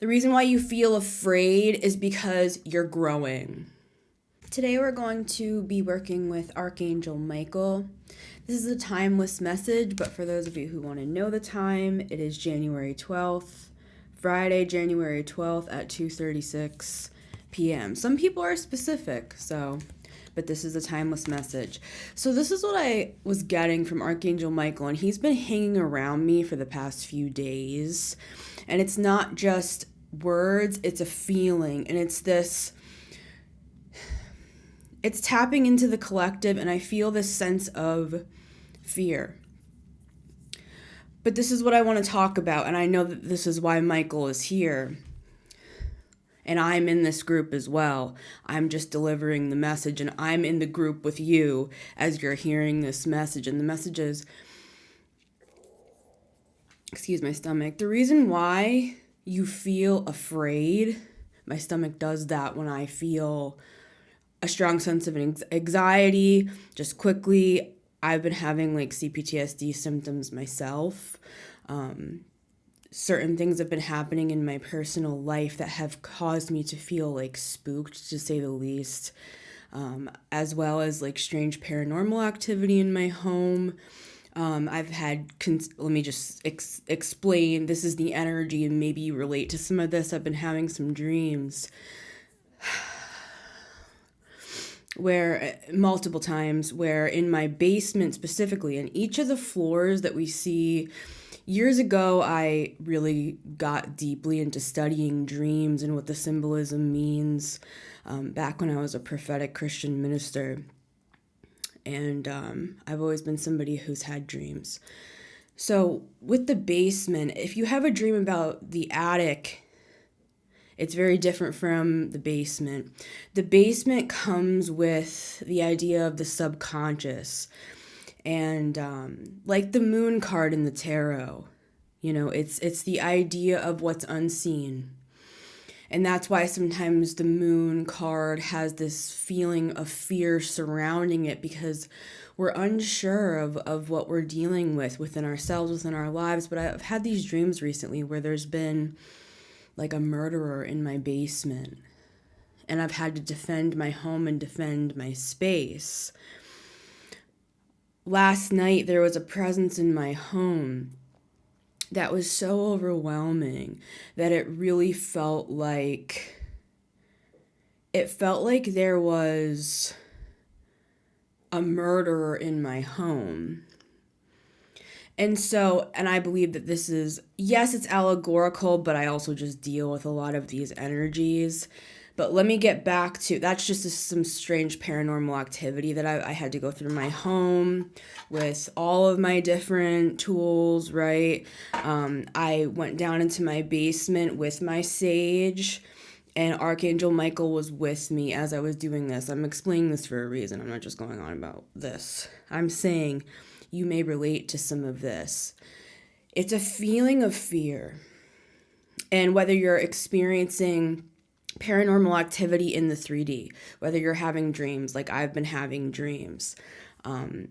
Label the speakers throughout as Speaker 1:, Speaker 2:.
Speaker 1: The reason why you feel afraid is because you're growing. Today we're going to be working with Archangel Michael. This is a timeless message, but for those of you who want to know the time, it is January 12th, Friday, January 12th at 2:36 p.m. Some people are specific, but this is a timeless message. So this is what I was getting from Archangel Michael, and he's been hanging around me for the past few days. And it's not just words, it's a feeling, and it's tapping into the collective, and I feel this sense of fear. But this is what I want to talk about, and I know that this is why Michael is here. And I'm in this group as well. I'm just delivering the message, and I'm in the group with you as you're hearing this message. And the message is, excuse my stomach, the reason why you feel afraid, my stomach does that when I feel a strong sense of anxiety. Just quickly, I've been having like CPTSD symptoms myself. Certain things have been happening in my personal life that have caused me to feel like spooked, to say the least, as well as like strange paranormal activity in my home. I've had, let me just explain, this is the energy and maybe you relate to some of this. I've been having some dreams where multiple times where in my basement specifically, in each of the floors that we see. Years ago, I really got deeply into studying dreams and what the symbolism means, back when I was a prophetic Christian minister. And I've always been somebody who's had dreams. So with the basement, if you have a dream about the attic, it's very different from the basement. The basement comes with the idea of the subconscious. And like the moon card in the tarot, it's the idea of what's unseen. And that's why sometimes the moon card has this feeling of fear surrounding it, because we're unsure of what we're dealing with within ourselves, within our lives. But I've had these dreams recently where there's been like a murderer in my basement, and I've had to defend my home and defend my space. Last night, there was a presence in my home that was so overwhelming that it really felt like there was a murderer in my home. And I believe that this is, yes, it's allegorical, but I also just deal with a lot of these energies. But let me get back to, that's just some strange paranormal activity that I had to go through my home with all of my different tools, right? I went down into my basement with my sage, and Archangel Michael was with me as I was doing this. I'm explaining this for a reason. I'm not just going on about this. I'm saying you may relate to some of this. It's a feeling of fear. And whether you're experiencing paranormal activity in the 3D, whether you're having dreams like I've been having dreams,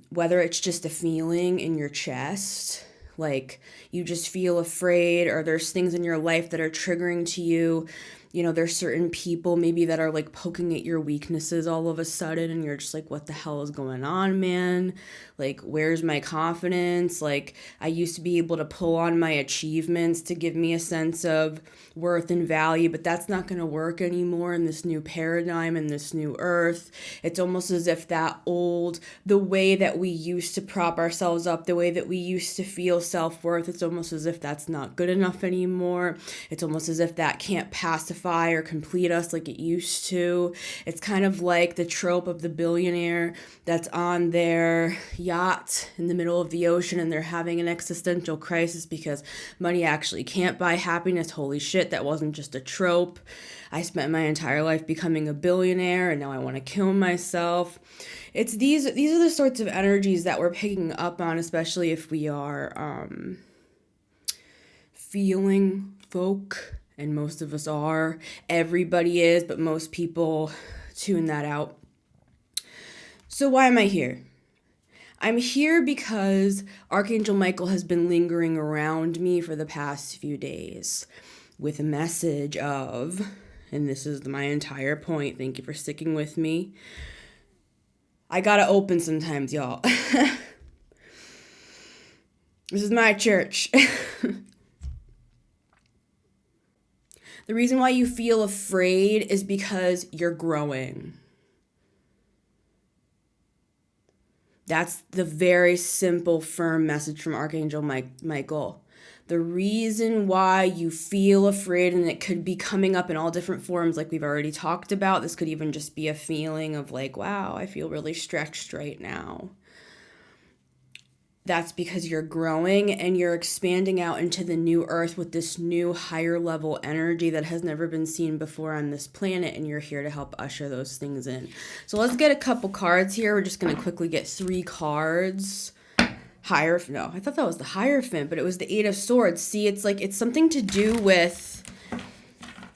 Speaker 1: whether it's just a feeling in your chest, like you just feel afraid, or there's things in your life that are triggering to you. There's certain people maybe that are like poking at your weaknesses all of a sudden, and you're just like, what the hell is going on, man? Like, where's my confidence? Like, I used to be able to pull on my achievements to give me a sense of worth and value, but that's not going to work anymore in this new paradigm, in this new earth. It's almost as if the way that we used to prop ourselves up, the way that we used to feel self-worth, it's almost as if that's not good enough anymore. It's almost as if that can't pacify or complete us like it used to. It's kind of like the trope of the billionaire that's on their yacht in the middle of the ocean, and they're having an existential crisis because money actually can't buy happiness. Holy shit, that wasn't just a trope. I spent my entire life becoming a billionaire, and now I want to kill myself. It's these are the sorts of energies that we're picking up on, especially if we are feeling folk. And most of us are. Everybody is, but most people tune that out. So why am I here? I'm here because Archangel Michael has been lingering around me for the past few days. with a message of, and this is my entire point, thank you for sticking with me. I gotta open sometimes, y'all. This is my church. The reason why you feel afraid is because you're growing. That's the very simple, firm message from Archangel Michael. The reason why you feel afraid, and it could be coming up in all different forms like we've already talked about. This could even just be a feeling of like, wow, I feel really stretched right now. That's because you're growing and you're expanding out into the new earth with this new higher level energy that has never been seen before on this planet, and you're here to help usher those things in. So let's get a couple cards here. We're just going to quickly get 3 cards. No, I thought that was the Hierophant, but it was the 8 of Swords. See, it's like it's something to do with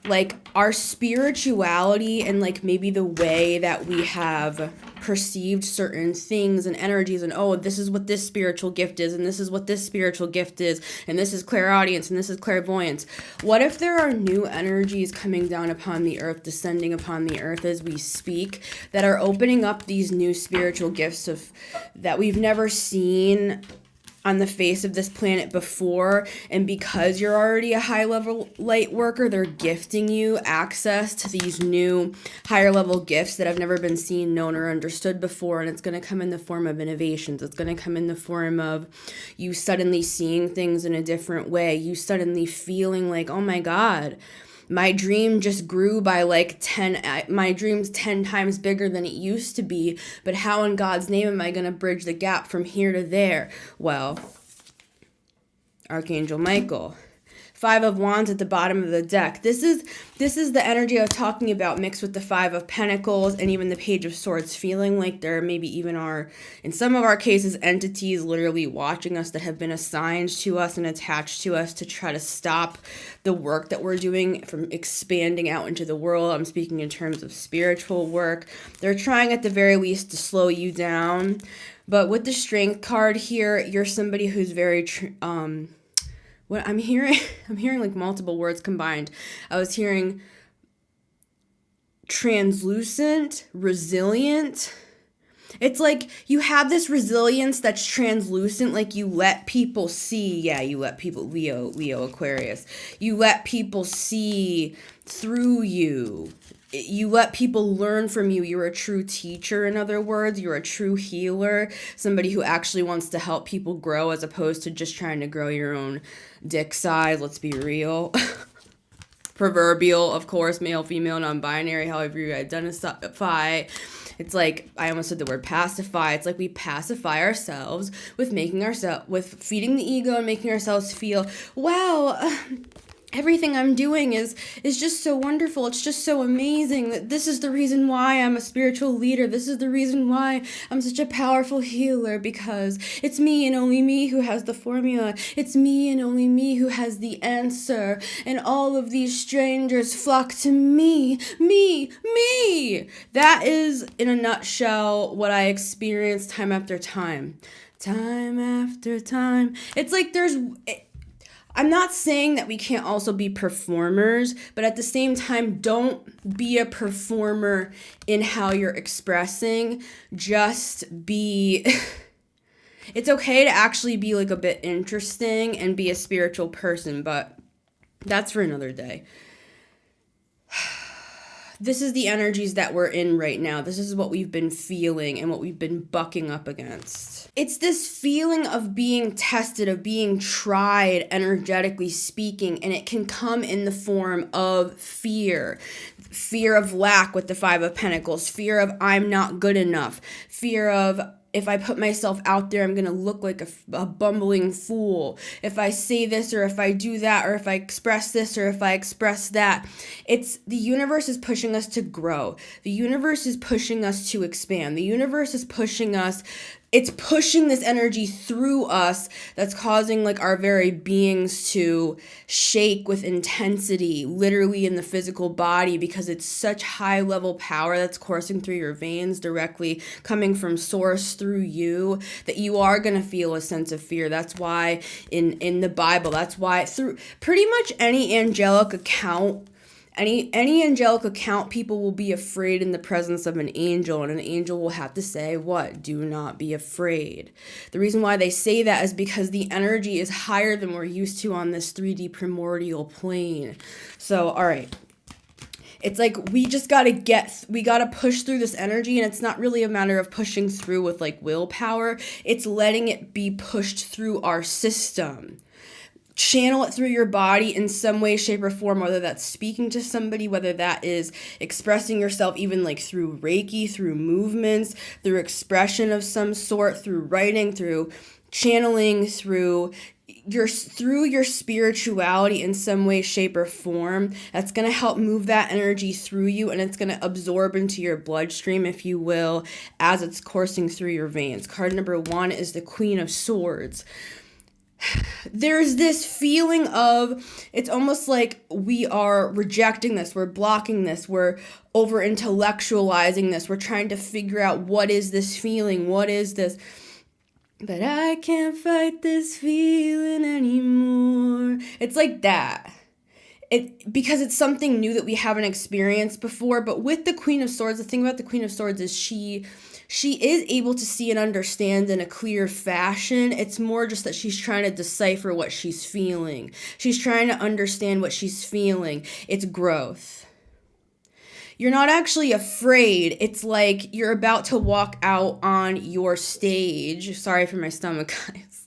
Speaker 1: like our spirituality and like maybe the way that we have perceived certain things and energies, and oh, this is what this spiritual gift is, and this is what this spiritual gift is, and this is clairaudience, and this is clairvoyance. What if there are new energies coming down upon the earth, descending upon the earth as we speak, that are opening up these new spiritual gifts that we've never seen on the face of this planet before, and because you're already a high level light worker, they're gifting you access to these new higher level gifts that have never been seen, known, or understood before. And it's going to come in the form of innovations. It's going to come in the form of you suddenly seeing things in a different way, you suddenly feeling like, oh my God, my dream just grew by like 10, my dream's 10 times bigger than it used to be, but how in God's name am I going to bridge the gap from here to there? Well, Archangel Michael. 5 of Wands at the bottom of the deck. This is the energy I was talking about, mixed with the 5 of Pentacles and even the Page of Swords, feeling like there maybe even are, in some of our cases, entities literally watching us that have been assigned to us and attached to us to try to stop the work that we're doing from expanding out into the world. I'm speaking in terms of spiritual work. They're trying at the very least to slow you down. But with the Strength card here, you're somebody who's very what I'm hearing like multiple words combined. I was hearing translucent, resilient. It's like you have this resilience that's translucent, like you let people see. Yeah, you let people, Leo, Aquarius. You let people see through you. You let people learn from you. You're a true teacher, in other words. You're a true healer, somebody who actually wants to help people grow as opposed to just trying to grow your own dick size. Let's be real. Proverbial, of course, male, female, non-binary, however you identify. It's like, I almost said the word pacify. It's like we pacify ourselves with feeding the ego and making ourselves feel, wow, everything I'm doing is just so wonderful. It's just so amazing. This is the reason why I'm a spiritual leader. This is the reason why I'm such a powerful healer, because it's me and only me who has the formula. It's me and only me who has the answer. And all of these strangers flock to me. Me. That is, in a nutshell, what I experience time after time. Time after time. It's like I'm not saying that we can't also be performers, but at the same time, don't be a performer in how you're expressing. Just be... It's okay to actually be like a bit interesting and be a spiritual person, but that's for another day. This is the energies that we're in right now. This is what we've been feeling and what we've been bucking up against. It's this feeling of being tested, of being tried, energetically speaking, and it can come in the form of fear. Fear of lack with the 5 of Pentacles. Fear of I'm not good enough. Fear of if I put myself out there, I'm going to look like a bumbling fool. If I say this or if I do that or if I express this or if I express that. It's the universe is pushing us to grow. The universe is pushing us to expand. The universe is pushing us it's pushing this energy through us that's causing like our very beings to shake with intensity, literally in the physical body, because it's such high level power that's coursing through your veins, directly coming from source through you, that you are going to feel a sense of fear. That's why in the Bible, that's why through pretty much any angelic account, any angelic account, people will be afraid in the presence of an angel, and an angel will have to say, what? Do not be afraid. The reason why they say that is because the energy is higher than we're used to on this 3D primordial plane. So, all right. It's like we gotta push through this energy, and it's not really a matter of pushing through with like willpower. It's letting it be pushed through our system. Channel it through your body in some way, shape, or form, whether that's speaking to somebody, whether that is expressing yourself even like through Reiki, through movements, through expression of some sort, through writing, through channeling, through your spirituality in some way, shape, or form. That's going to help move that energy through you, and it's going to absorb into your bloodstream, if you will, as it's coursing through your veins. Card number 1 is the Queen of Swords. There's this feeling of, it's almost like we are rejecting this, we're blocking this, we're over intellectualizing this, we're trying to figure out what is this feeling, what is this, but I can't fight this feeling anymore. It's like that. Because it's something new that we haven't experienced before. But with the Queen of Swords, the thing about the Queen of Swords is she is able to see and understand in a clear fashion. It's more just that she's trying to decipher what she's feeling. She's trying to understand what she's feeling. It's growth. You're not actually afraid. It's like you're about to walk out on your stage. Sorry for my stomach, guys.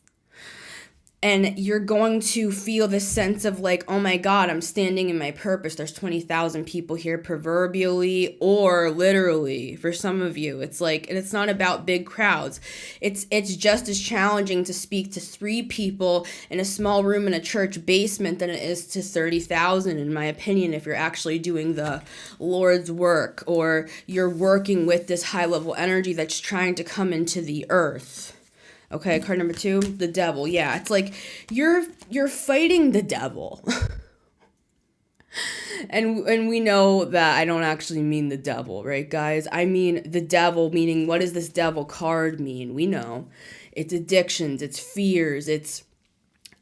Speaker 1: And you're going to feel this sense of like, oh my God, I'm standing in my purpose. There's 20,000 people here, proverbially or literally for some of you. It's like, and it's not about big crowds. It's just as challenging to speak to 3 people in a small room in a church basement than it is to 30,000, in my opinion, if you're actually doing the Lord's work, or you're working with this high level energy that's trying to come into the earth. Okay, card number 2, the devil. Yeah, it's like you're fighting the devil. And we know that I don't actually mean the devil, right, guys? I mean the devil, meaning what does this devil card mean? We know. It's addictions, it's fears, it's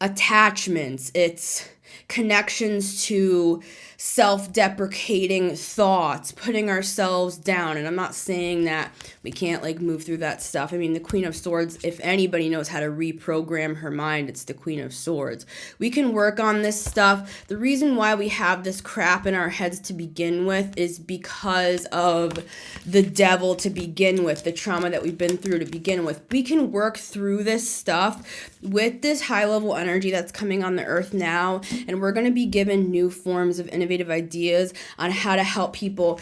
Speaker 1: attachments, it's connections to self-deprecating thoughts, putting ourselves down. And I'm not saying that we can't like move through that stuff. I mean, the Queen of Swords, if anybody knows how to reprogram her mind, it's the Queen of Swords. We can work on this stuff. The reason why we have this crap in our heads to begin with is because of the devil to begin with, the trauma that we've been through to begin with. We can work through this stuff with this high level energy that's coming on the earth now, and we're going to be given new forms of innovative ideas on how to help people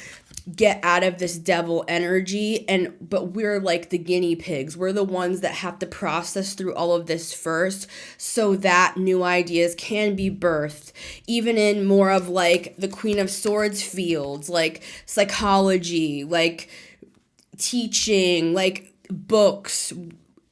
Speaker 1: get out of this devil energy. But we're like the guinea pigs. We're the ones that have to process through all of this first, so that new ideas can be birthed, even in more of like the Queen of Swords fields, like psychology, like teaching, like books,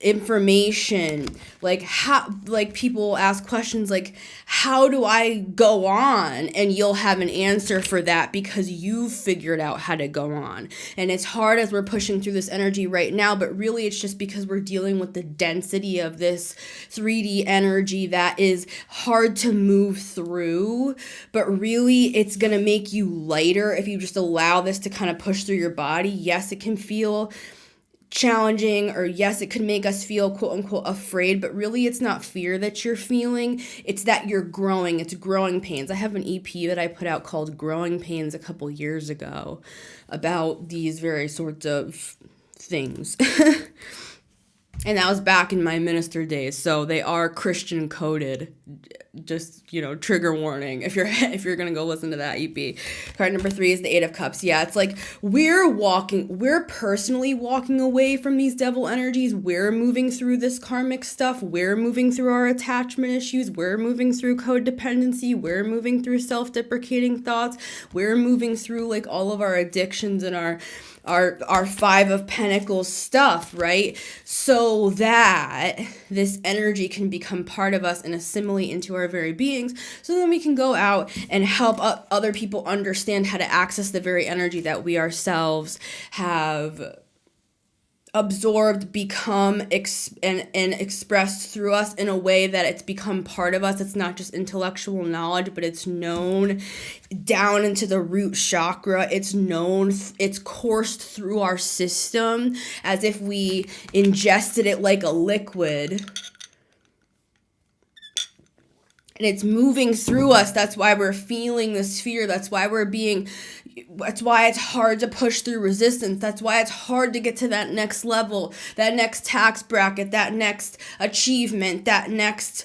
Speaker 1: information, like how, like people ask questions like, how do I go on? And you'll have an answer for that because you've figured out how to go on. And it's hard as we're pushing through this energy right now, but really it's just because we're dealing with the density of this 3D energy that is hard to move through. But really it's going to make you lighter if you just allow this to kind of push through your body. Yes, it can feel challenging, or yes, it could make us feel quote unquote afraid, but really it's not fear that you're feeling, it's that you're growing. It's growing pains. I have an EP that I put out called Growing Pains a couple years ago about these very sorts of things. And that was back in my minister days, so they are Christian coded just, trigger warning if you're gonna go listen to that EP. Card number 3 is the 8 of Cups. Yeah, it's like we're personally walking away from these devil energies. We're moving through this karmic stuff. We're moving through our attachment issues. We're moving through codependency. We're moving through self-deprecating thoughts. We're moving through like all of our addictions and our 5 of Pentacles stuff, right? So that this energy can become part of us and assimilate into our very beings, so then we can go out and help other people understand how to access the very energy that we ourselves have absorbed, become, and expressed through us in a way that it's become part of us. It's not just intellectual knowledge, but it's known down into the root chakra. It's known, it's coursed through our system as if we ingested it like a liquid. And it's moving through us. That's why we're feeling this fear. That's why it's hard to push through resistance. That's why it's hard to get to that next level, that next tax bracket, that next achievement, that next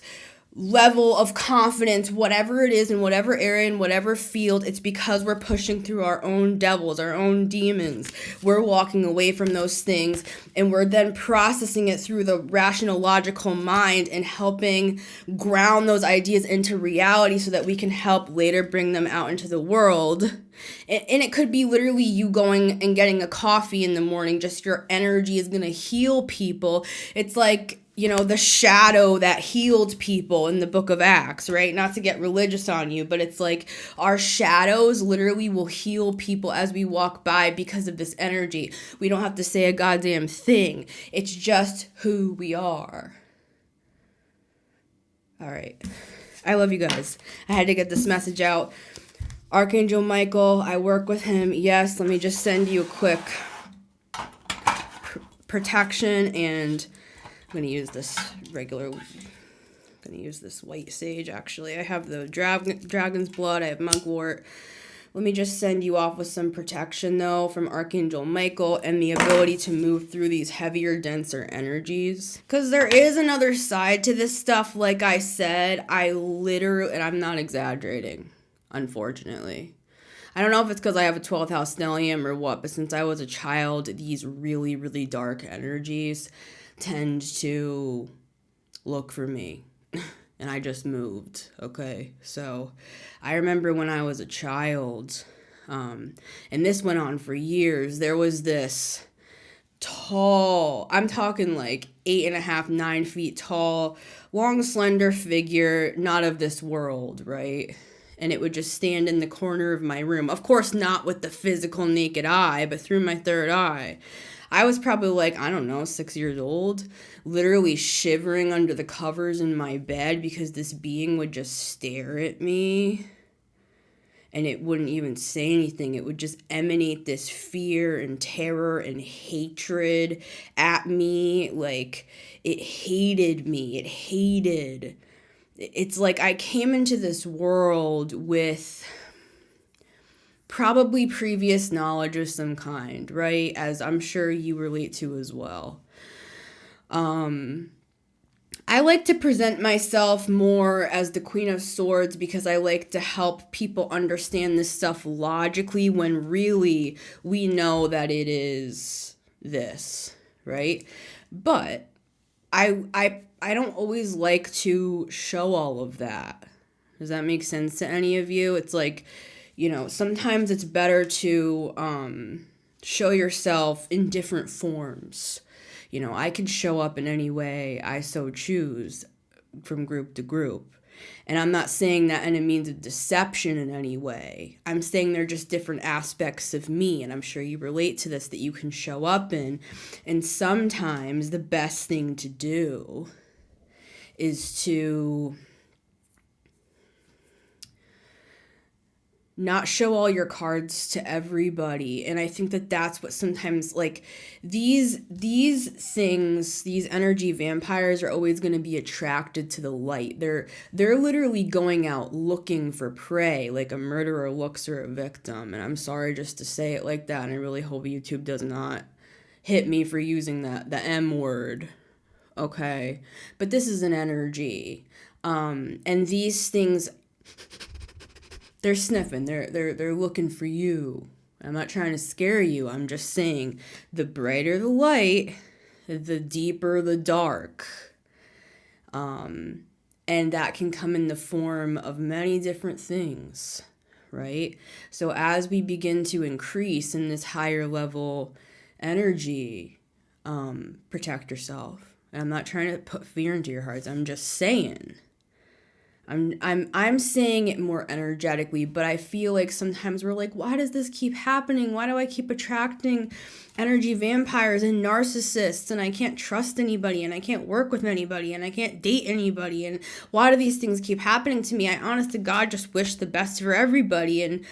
Speaker 1: level of confidence, whatever it is, in whatever area, in whatever field. It's because we're pushing through our own devils, our own demons. We're walking away from those things, and we're then processing it through the rational, logical mind and helping ground those ideas into reality so that we can help later bring them out into the world. And it could be literally you going and getting a coffee in the morning. Just your energy is going to heal people. It's like, the shadow that healed people in the book of Acts, right? Not to get religious on you, but it's like our shadows literally will heal people as we walk by because of this energy. We don't have to say a goddamn thing. It's just who we are. All right. I love you guys. I had to get this message out. Archangel Michael, I work with him. Yes, let me just send you a quick protection, and I'm going to use this white sage, actually. I have the dragon's blood. I have mugwort. Let me just send you off with some protection, though, from Archangel Michael and the ability to move through these heavier, denser energies. Because there is another side to this stuff, like I said. And I'm not exaggerating, unfortunately. I don't know if it's because I have a 12th house stellium or what, but since I was a child, these really, really dark energies tend to look for me. And I just moved, okay? So I remember when I was a child, and this went on for years, there was this tall, I'm talking like 8.5, 9 feet tall, long, slender figure, not of this world, right? And it would just stand in the corner of my room. Of course, not with the physical naked eye, but through my third eye. I was probably like, 6 years old, literally shivering under the covers in my bed because this being would just stare at me and it wouldn't even say anything. It would just emanate this fear and terror and hatred at me. Like, it hated me. It's like I came into this world with probably previous knowledge of some kind, right? As I'm sure you relate to as well. I like to present myself more as the Queen of Swords because I like to help people understand this stuff logically when really we know that it is this, right? But I don't always like to show all of that. Does that make sense to any of you? It's like, sometimes it's better to show yourself in different forms. I can show up in any way I so choose from group to group. And I'm not saying that in a means of deception in any way. I'm saying they're just different aspects of me, and I'm sure you relate to this, that you can show up in. And sometimes the best thing to do is to not show all your cards to everybody. And I think that that's what sometimes, like, these things, these energy vampires are always going to be attracted to the light. They're literally going out looking for prey, like a murderer looks for a victim. And I'm sorry just to say it like that, and I really hope YouTube does not hit me for using the M word, okay? But this is an energy. And these things, they're sniffing. They're looking for you. I'm not trying to scare you. I'm just saying the brighter the light, the deeper the dark. And that can come in the form of many different things, right? So as we begin to increase in this higher level energy, protect yourself. And I'm not trying to put fear into your hearts. I'm just saying. I'm saying it more energetically, but I feel like sometimes we're like, why does this keep happening? Why do I keep attracting energy vampires and narcissists, and I can't trust anybody, and I can't work with anybody, and I can't date anybody, and why do these things keep happening to me? I honest to God just wish the best for everybody. And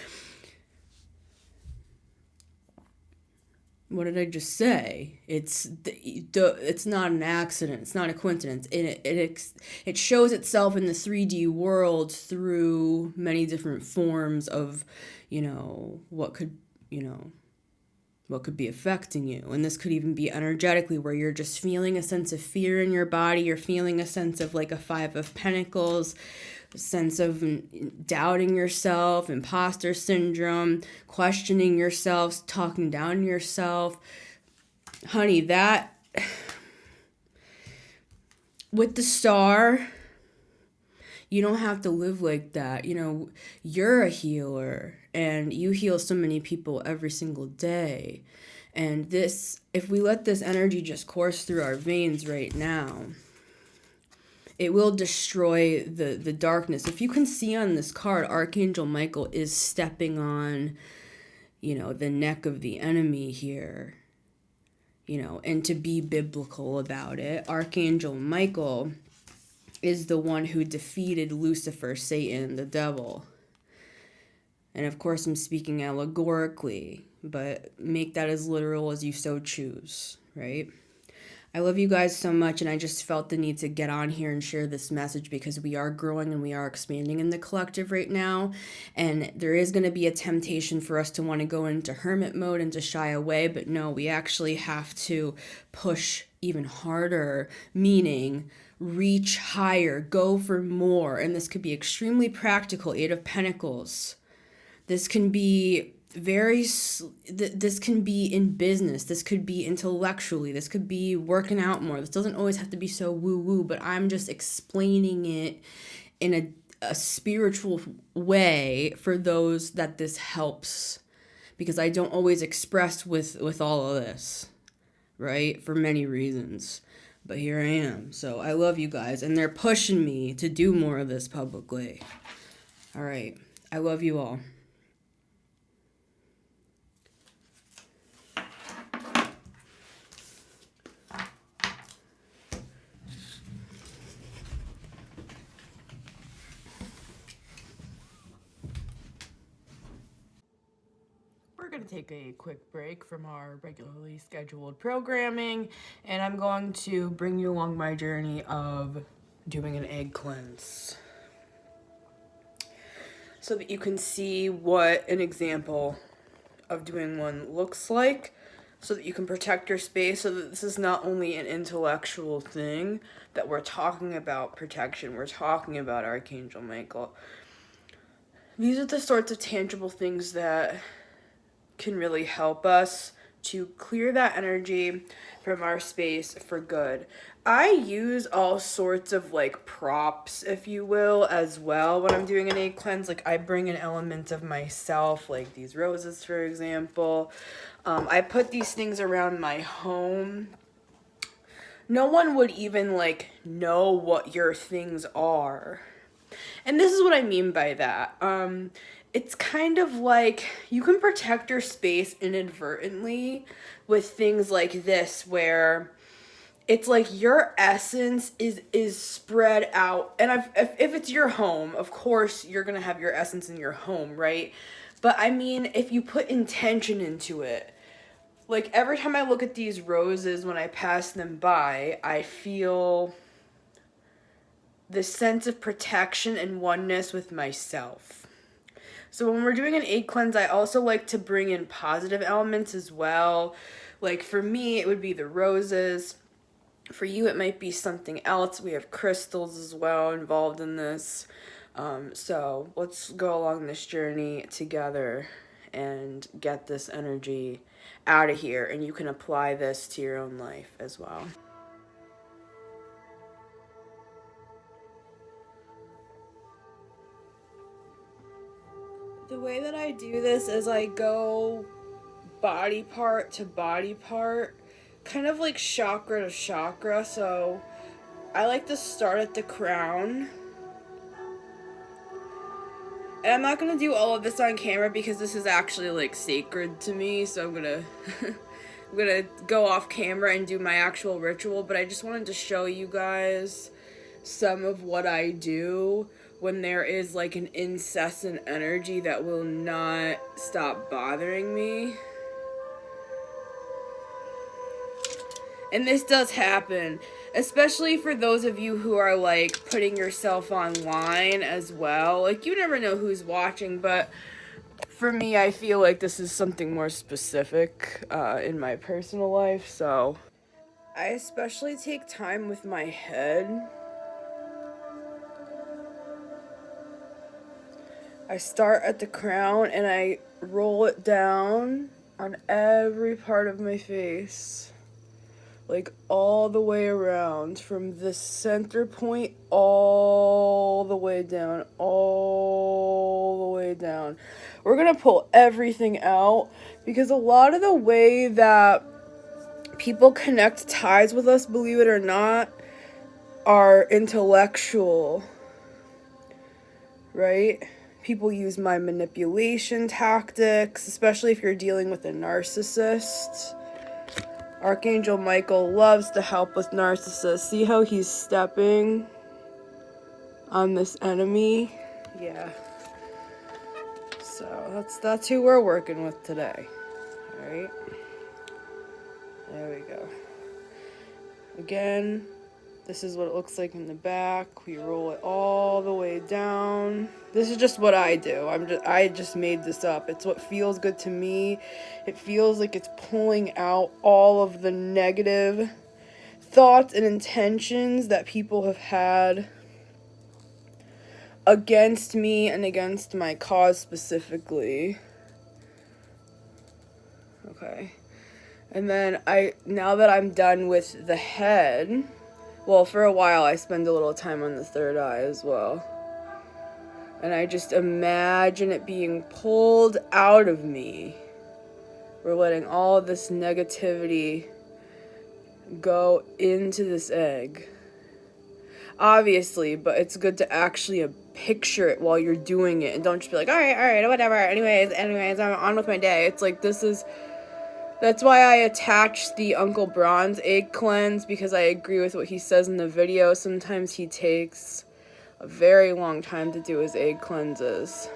Speaker 1: what did I just say? It's not an accident. It's not a coincidence. It shows itself in the 3D world through many different forms of, what could be affecting you. And this could even be energetically, where you're just feeling a sense of fear in your body. You're feeling a sense of like a 5 of Pentacles, sense of doubting yourself, imposter syndrome, questioning yourself, talking down to yourself. Honey, that with the star, you don't have to live like that. You're a healer and you heal so many people every single day. And this, if we let this energy just course through our veins right now, it will destroy the darkness. If you can see on this card, Archangel Michael is stepping on, the neck of the enemy here, and to be biblical about it, Archangel Michael is the one who defeated Lucifer, Satan, the devil. And of course, I'm speaking allegorically, but make that as literal as you so choose, right? I love you guys so much, and I just felt the need to get on here and share this message because we are growing and we are expanding in the collective right now, and there is going to be a temptation for us to want to go into hermit mode and to shy away, but no, we actually have to push even harder, meaning reach higher, go for more, and this could be extremely practical. 8 of Pentacles. This can be this can be in business, this could be intellectually, this could be working out more. This doesn't always have to be so woo-woo, but I'm just explaining it in a spiritual way for those that this helps, because I don't always express with all of this, right? For many reasons. But here I am. So I love you guys, and they're pushing me to do more of this publicly. All right. I love you all. We're going to take a quick break from our regularly scheduled programming, and I'm going to bring you along my journey of doing an egg cleanse so that you can see what an example of doing one looks like, so that you can protect your space, so that this is not only an intellectual thing, that we're talking about protection, we're talking about Archangel Michael. These are the sorts of tangible things that can really help us to clear that energy from our space for good. I use all sorts of like props, if you will, as well when I'm doing an egg cleanse. Like I bring an element of myself, like these roses, for example. I put these things around my home. No one would even like know what your things are. And this is what I mean by that. It's kind of like you can protect your space inadvertently with things like this, where it's like your essence is spread out. And if it's your home, of course you're going to have your essence in your home, right? But I mean, if you put intention into it, like every time I look at these roses when I pass them by, I feel this sense of protection and oneness with myself. So when we're doing an egg cleanse, I also like to bring in positive elements as well. Like for me, it would be the roses. For you, it might be something else. We have crystals as well involved in this. So let's go along this journey together and get this energy out of here. And you can apply this to your own life as well. The way that I do this is I go body part to body part, kind of like chakra to chakra. So I like to start at the crown. And I'm not going to do all of this on camera because this is actually like sacred to me. So I'm going to I'm going to go off camera and do my actual ritual, but I just wanted to show you guys some of what I do when there is like an incessant energy that will not stop bothering me. And this does happen, especially for those of you who are like putting yourself online as well. Like, you never know who's watching, but for me, I feel like this is something more specific in my personal life. So I especially take time with my head. I start at the crown and I roll it down on every part of my face. Like all the way around, from the center point all the way down, all the way down. We're gonna pull everything out because a lot of the way that people connect ties with us, believe it or not, are intellectual, right? People use my manipulation tactics, especially if you're dealing with a narcissist. Archangel Michael loves to help with narcissists. See how he's stepping on this enemy? Yeah. So that's who we're working with today. Alright. There we go. Again, this is what it looks like in the back. We roll it all the way down. This is just what I do. I just made this up. It's what feels good to me. It feels like it's pulling out all of the negative thoughts and intentions that people have had against me and against my cause specifically. Okay. And then now that I'm done with the head, well, for a while I spend a little time on the third eye as well. And I just imagine it being pulled out of me. We're letting all of this negativity go into this egg. Obviously, but it's good to actually picture it while you're doing it. And don't just be like, all right, whatever. Anyways, I'm on with my day. It's like, that's why I attached the Uncle Bronze egg cleanse, because I agree with what he says in the video. Sometimes he takes a very long time to do his egg cleanses.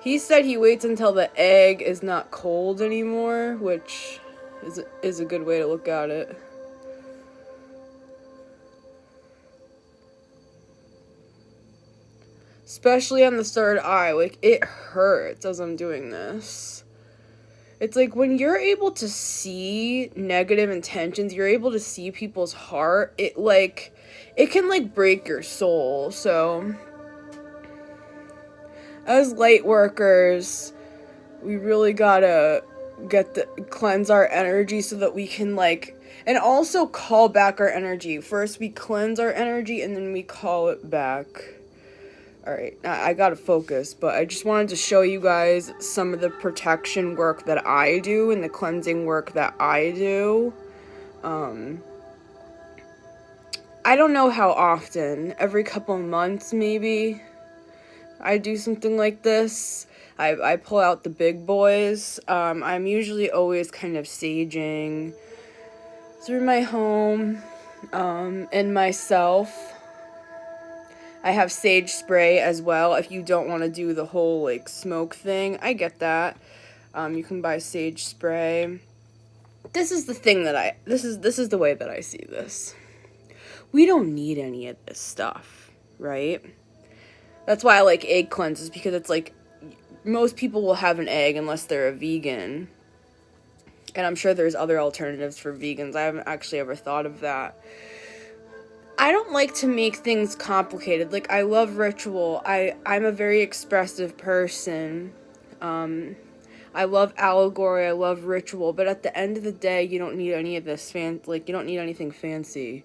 Speaker 1: He said he waits until the egg is not cold anymore, which is a good way to look at it. Especially on the third eye, like, it hurts as I'm doing this. It's like when you're able to see negative intentions, you're able to see people's heart, it can like break your soul. So as light workers, we really gotta cleanse our energy so that we can and also call back our energy. First we cleanse our energy and then we call it back. Alright, I gotta focus, but I just wanted to show you guys some of the protection work that I do and the cleansing work that I do. I don't know how often, every couple months maybe, I do something like this. I pull out the big boys. I'm usually always kind of saging through my home and myself. I have sage spray as well if you don't want to do the whole smoke thing. I get that. You can buy sage spray. This is the thing that this is the way that I see this. We don't need any of this stuff, right? That's why I like egg cleanses, because it's like most people will have an egg unless they're a vegan. And I'm sure there's other alternatives for vegans. I haven't actually ever thought of that. I don't like to make things complicated. Like, I love ritual. I'm a very expressive person. I love allegory. I love ritual. But at the end of the day, you don't need any of this you don't need anything fancy.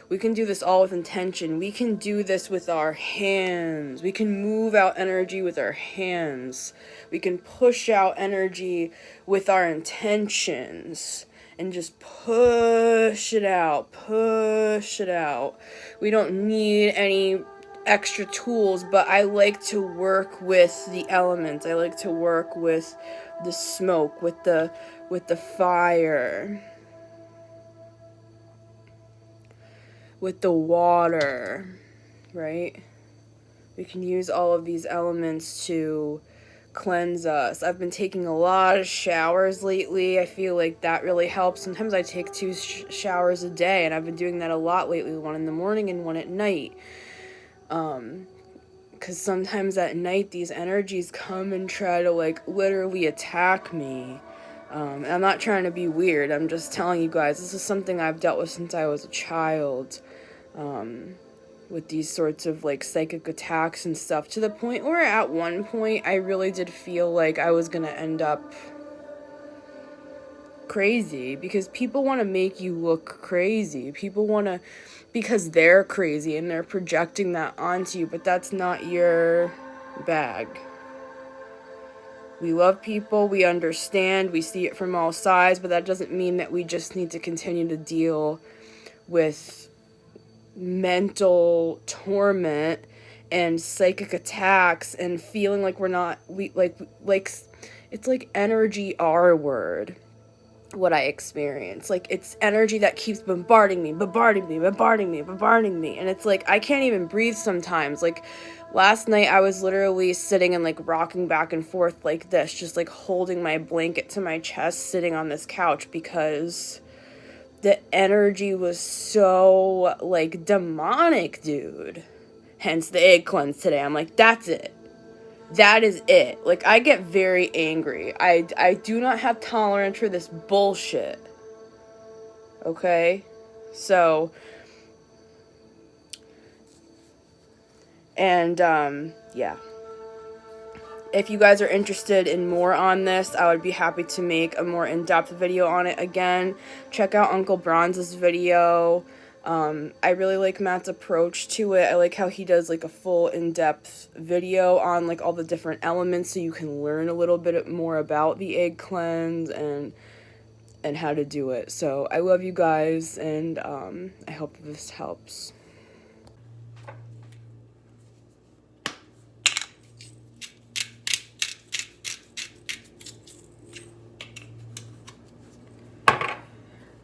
Speaker 1: We can do this all with intention. We can do this with our hands. We can move out energy with our hands. We can push out energy with our intentions. And just push it out, push it out. We don't need any extra tools, but I like to work with the elements. I like to work with the smoke, with the fire, with the water, right? We can use all of these elements to cleanse us. I've been taking a lot of showers lately. I feel like that really helps. Sometimes I take 2 showers a day, and I've been doing that a lot lately, 1 in the morning and 1 at night. Because sometimes at night these energies come and try to like literally attack me. And I'm not trying to be weird. I'm just telling you guys, this is something I've dealt with since I was a child. With these sorts of like psychic attacks and stuff, to the point where at one point I really did feel like I was gonna end up crazy, because people want to make you look crazy. People want to, because they're crazy and they're projecting that onto you, but that's not your bag. We love people, we understand, we see it from all sides, but that doesn't mean that we just need to continue to deal with mental torment and psychic attacks and feeling like we're not, it's like energy R word, what I experience. Like, it's energy that keeps bombarding me, and it's like I can't even breathe sometimes. Like, last night I was literally sitting and like rocking back and forth like this, just like holding my blanket to my chest, sitting on this couch, because the energy was so, like, demonic, dude. Hence the egg cleanse today. I'm like, that's it. That is it. Like, I get very angry. I do not have tolerance for this bullshit. Okay? So, and, yeah. If you guys are interested in more on this, I would be happy to make a more in-depth video on it again. Check out Uncle Bronze's video. I really like Matt's approach to it. I like how he does like a full in-depth video on like all the different elements, so you can learn a little bit more about the egg cleanse and how to do it. So I love you guys, and I hope this helps.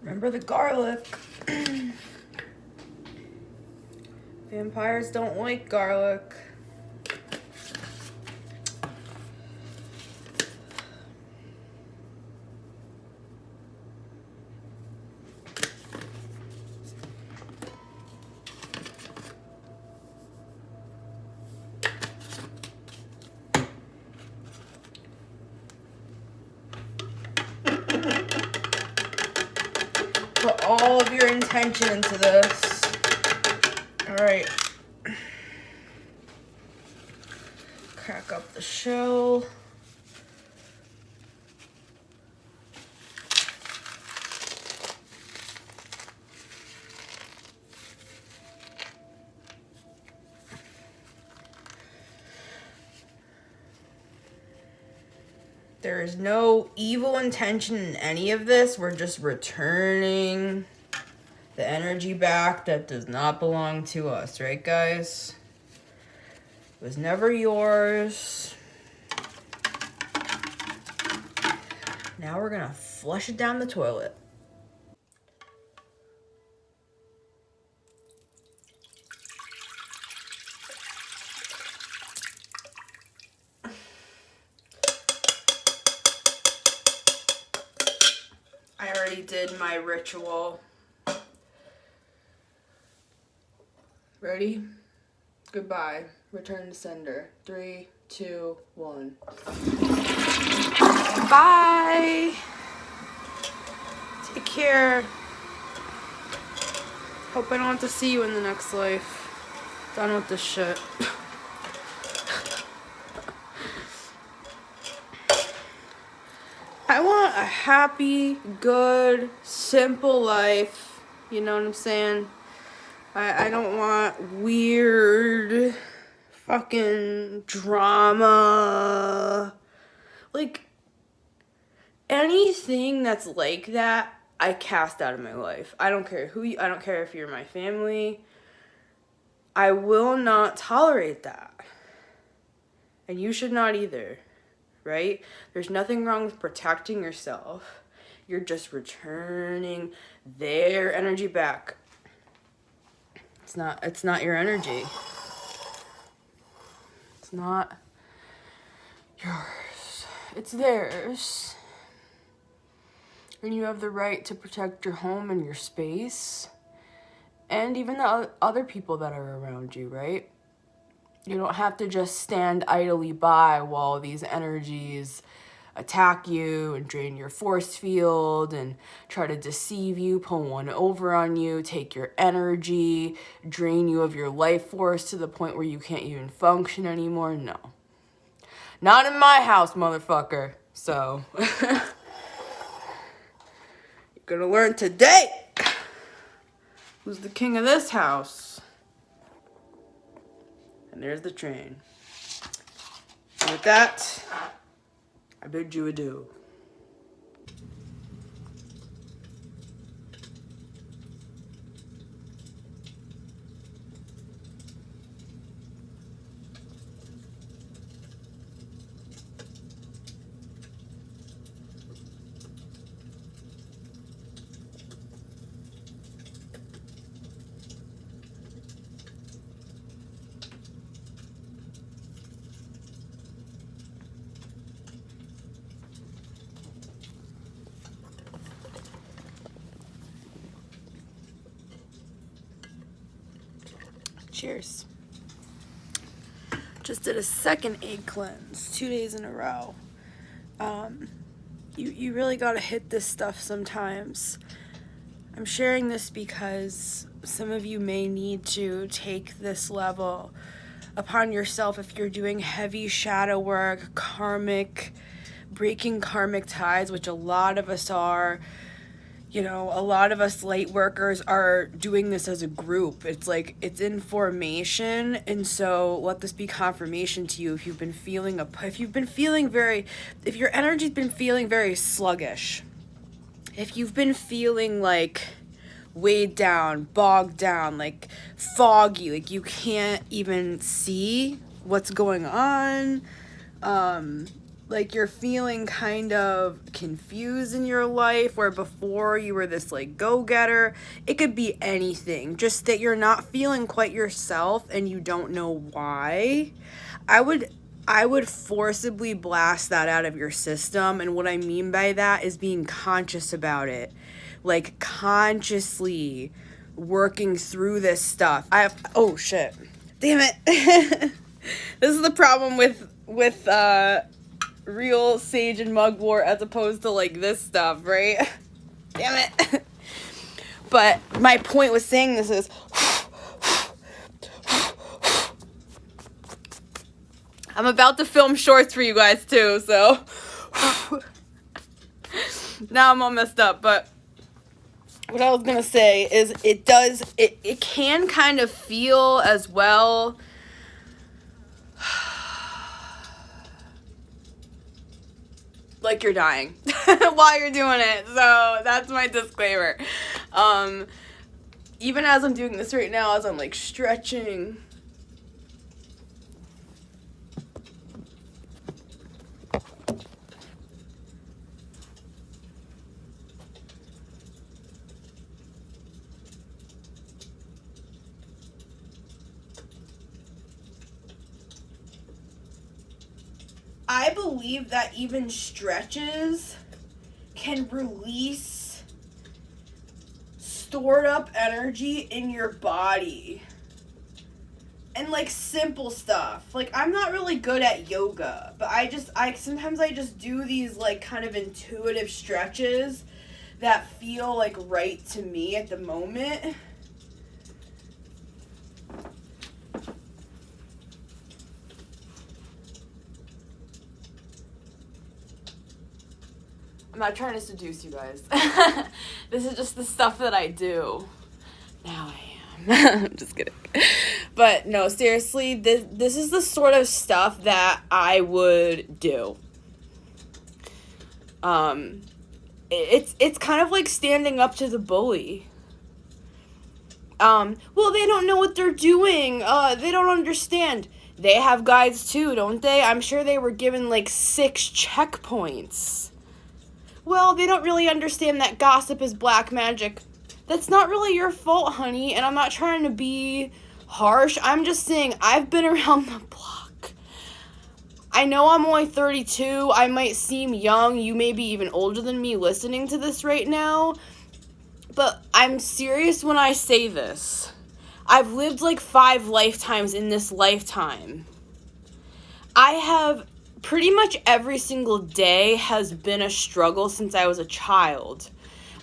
Speaker 1: Remember the garlic. Vampires don't like garlic. Put all of your intention into this. Alright. Crack up the shell. There is no evil intention in any of this. We're just returning the energy back that does not belong to us, right, guys? It was never yours. Now we're gonna flush it down the toilet. I already did my ritual. Ready? Goodbye. Return to sender. 3, 2, 1. Bye! care. Hope I don't have to see you in the next life. Done with this shit. I want a happy, good, simple life. You know what I'm saying? I don't want weird fucking drama. Like, anything that's like that, I cast out of my life. I don't care I don't care if you're my family. I will not tolerate that. And you should not either, right? There's nothing wrong with protecting yourself. You're just returning their energy back. It's not your energy. It's not yours. It's theirs. And you have the right to protect your home and your space. And even the other people that are around you, right? You don't have to just stand idly by while these energies attack you and drain your force field and try to deceive you, pull one over on you, take your energy, drain you of your life force to the point where you can't even function anymore. No. Not in my house, motherfucker. So, you're gonna learn today who's the king of this house. And there's the train. And with that, I bid you adieu. Cheers. Just did a second egg cleanse 2 days in a row. You really gotta hit this stuff sometimes. I'm sharing this because some of you may need to take this level upon yourself if you're doing heavy shadow work, breaking karmic ties, which a lot of us are. You know, a lot of us light workers are doing this as a group. It's like, it's in formation. And so let this be confirmation to you if you've been feeling if your energy's been feeling very sluggish, if you've been feeling like weighed down, bogged down, like foggy, like you can't even see what's going on, like you're feeling kind of confused in your life where before you were this like go-getter. It could be anything, just that you're not feeling quite yourself and you don't know why. I would forcibly blast that out of your system. And what I mean by that is being conscious about it, like consciously working through this stuff. Oh shit, damn it. This is the problem with real sage and mugwort as opposed to like this stuff, right? Damn it. But my point with saying this is I'm about to film shorts for you guys too, so now I'm all messed up. But what I was gonna say is it can kind of feel as well like you're dying while you're doing it. So that's my disclaimer. Even as I'm doing this right now, as I'm like stretching, I believe that even stretches can release stored up energy in your body. And like simple stuff. Like I'm not really good at yoga, but I sometimes I just do these like kind of intuitive stretches that feel like right to me at the moment. I'm not trying to seduce you guys. This is just the stuff that I do. Now I am. I'm just kidding. But no, seriously, this is the sort of stuff that I would do. It's kind of like standing up to the bully. Well, they don't know what they're doing. They don't understand. They have guides too, don't they? I'm sure they were given like 6 checkpoints. Well, they don't really understand that gossip is black magic. That's not really your fault, honey, and I'm not trying to be harsh. I'm just saying I've been around the block. I know I'm only 32. I might seem young. You may be even older than me listening to this right now. But I'm serious when I say this. I've lived like 5 lifetimes in this lifetime. I have pretty much every single day has been a struggle since I was a child.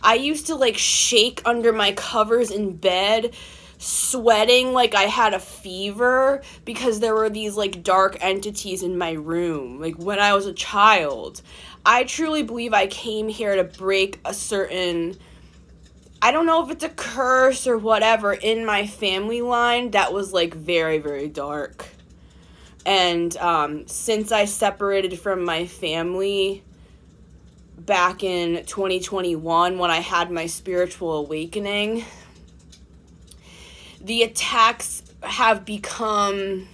Speaker 1: I used to like shake under my covers in bed, sweating like I had a fever because there were these like dark entities in my room, like when I was a child. I truly believe I came here to break a certain, I don't know if it's a curse or whatever, in my family line that was like very, very dark. And since I separated from my family back in 2021 when I had my spiritual awakening, the attacks have become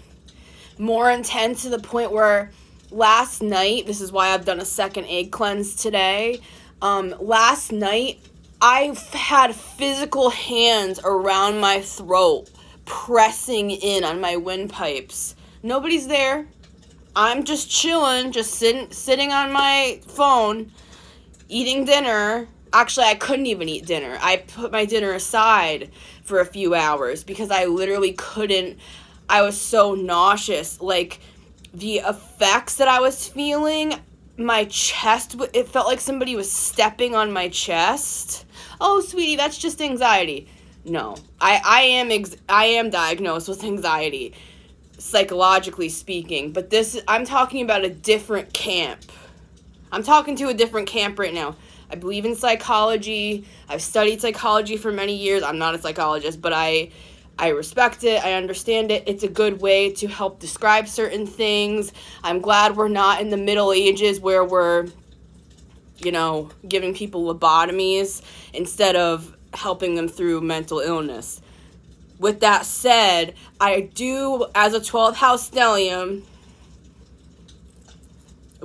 Speaker 1: more intense to the point where last night, this is why I've done a second egg cleanse today, last night I've had physical hands around my throat pressing in on my windpipes. Nobody's there. I'm just chilling, just sitting on my phone, eating dinner. Actually, I couldn't even eat dinner. I put my dinner aside for a few hours because I literally couldn't. I was so nauseous. Like, the effects that I was feeling, my chest, it felt like somebody was stepping on my chest. Oh, sweetie, that's just anxiety. No, I am diagnosed with anxiety, psychologically speaking, but I'm talking about a different camp. I'm talking to a different camp right now. I believe in psychology. I've studied psychology for many years. I'm not a psychologist, but I respect it. I understand it. It's a good way to help describe certain things. I'm glad we're not in the Middle Ages where we're, giving people lobotomies instead of helping them through mental illness. With that said, I do, as a 12th house stellium,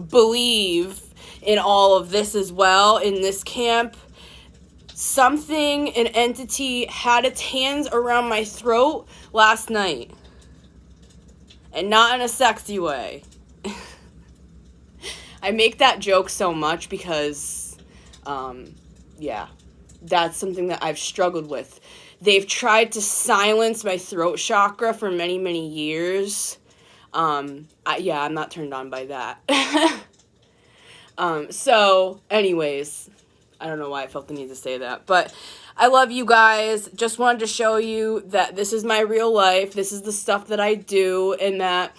Speaker 1: believe in all of this as well, in this camp. An entity had its hands around my throat last night. And not in a sexy way. I make that joke so much because, that's something that I've struggled with. They've tried to silence my throat chakra for many, many years. I'm not turned on by that. So, anyways, I don't know why I felt the need to say that, but I love you guys. Just wanted to show you that this is my real life. This is the stuff that I do and that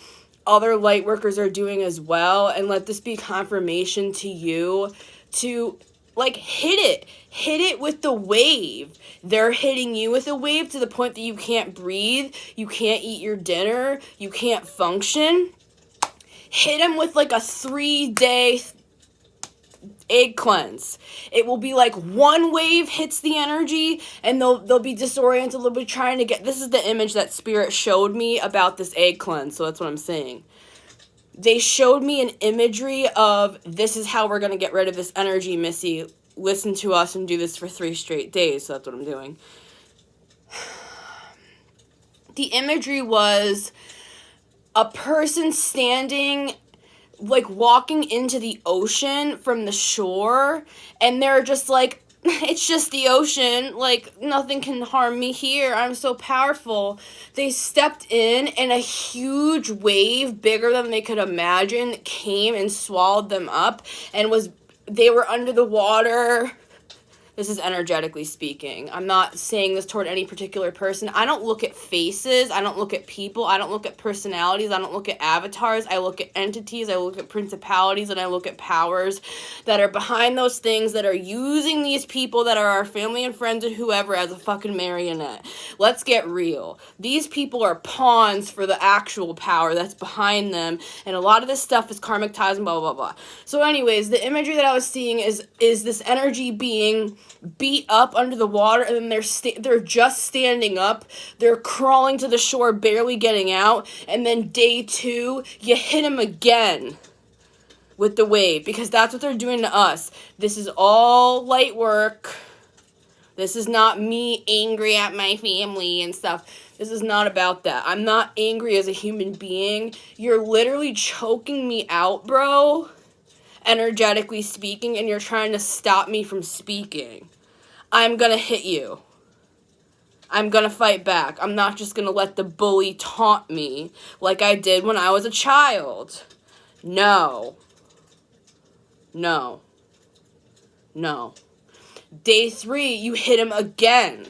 Speaker 1: other light workers are doing as well. And let this be confirmation to you to, hit it with the wave. They're hitting you with a wave to the point that you can't breathe, you can't eat your dinner, you can't function. Hit them with a 3-day egg cleanse. It will be like one wave hits the energy and they'll be disoriented. They'll be trying to get, this is the image that Spirit showed me about this egg cleanse, so that's what I'm saying. They showed me an imagery of, this is how we're going to get rid of this energy, Missy. Listen to us and do this for 3 straight days. So that's what I'm doing. The imagery was a person standing, walking into the ocean from the shore. And they're just it's just the ocean. Nothing can harm me here. I'm so powerful. They stepped in and a huge wave, bigger than they could imagine, came and swallowed them up and they were under the water This is energetically speaking. I'm not saying this toward any particular person. I don't look at faces. I don't look at people. I don't look at personalities. I don't look at avatars. I look at entities. I look at principalities, and I look at powers that are behind those things, that are using these people that are our family and friends and whoever as a fucking marionette. Let's get real. These people are pawns for the actual power that's behind them, and a lot of this stuff is karmic ties and blah, blah, blah. So anyways, the imagery that I was seeing is this energy being beat up under the water, and then they're just standing up, they're crawling to the shore, barely getting out, and then day 2 you hit them again with the wave, because that's what they're doing to us. This is all light work. This is not me angry at my family and stuff. This is not about that. I'm not angry as a human being. You're literally choking me out, bro, energetically speaking, and you're trying to stop me from speaking. I'm gonna hit you. I'm gonna fight back. I'm not just gonna let the bully taunt me like I did when I was a child. No. No. No. Day 3, you hit him again.